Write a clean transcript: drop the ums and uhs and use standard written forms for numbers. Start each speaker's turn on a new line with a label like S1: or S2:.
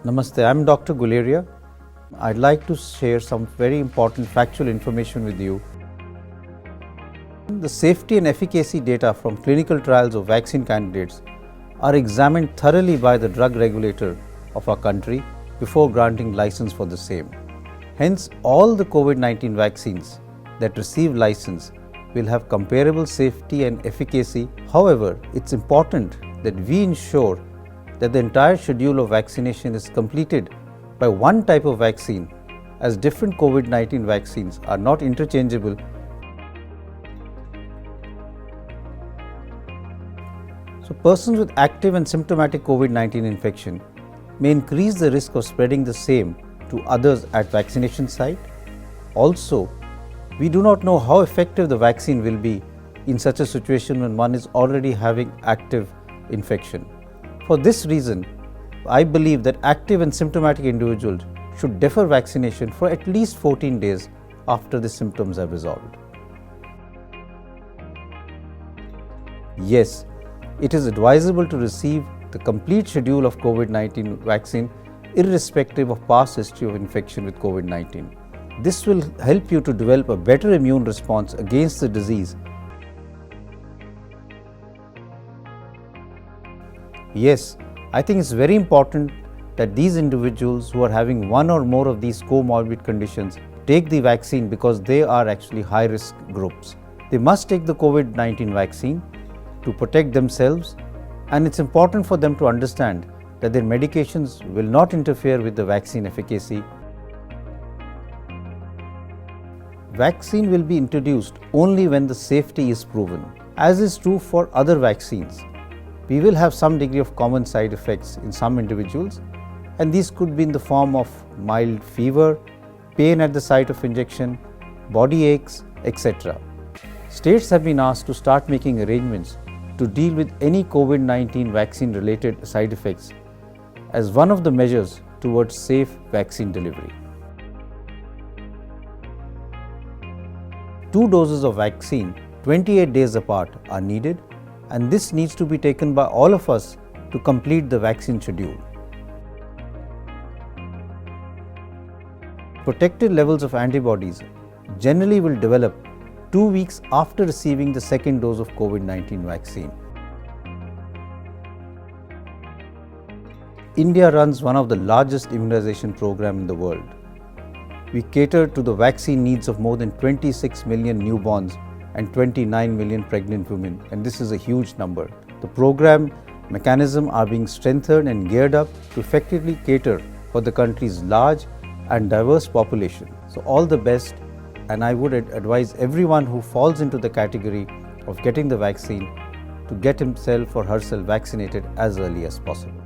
S1: Namaste, I'm Dr. Guleria. I'd like to share some very important factual information with you. The safety and efficacy data from clinical trials of vaccine candidates are examined thoroughly by the drug regulator of our country before granting license for the same. Hence, all the COVID-19 vaccines that receive license will have comparable safety and efficacy. However, it's important that we ensure that the entire schedule of vaccination is completed by one type of vaccine, as different COVID-19 vaccines are not interchangeable. So persons with active and symptomatic COVID-19 infection may increase the risk of spreading the same to others at vaccination site. Also, we do not know how effective the vaccine will be in such a situation when one is already having active infection. For this reason, I believe that active and symptomatic individuals should defer vaccination for at least 14 days after the symptoms have resolved. Yes, it is advisable to receive the complete schedule of COVID-19 vaccine irrespective of past history of infection with COVID-19. This will help you to develop a better immune response against the disease. Yes, I think it's very important that these individuals who are having one or more of these comorbid conditions take the vaccine because they are actually high-risk groups. They must take the COVID-19 vaccine to protect themselves, and it's important for them to understand that their medications will not interfere with the vaccine efficacy. Vaccine will be introduced only when the safety is proven, as is true for other vaccines. We will have some degree of common side effects in some individuals, and these could be in the form of mild fever, pain at the site of injection, body aches, etc. States have been asked to start making arrangements to deal with any COVID-19 vaccine-related side effects as one of the measures towards safe vaccine delivery. 2 doses of vaccine 28 days apart are needed, and this needs to be taken by all of us to complete the vaccine schedule. Protective levels of antibodies generally will develop 2 weeks after receiving the second dose of COVID-19 vaccine. India runs one of the largest immunization programs in the world. We cater to the vaccine needs of more than 26 million newborns and 29 million pregnant women, and this is a huge number. The program mechanisms are being strengthened and geared up to effectively cater for the country's large and diverse population. So all the best, and I would advise everyone who falls into the category of getting the vaccine to get himself or herself vaccinated as early as possible.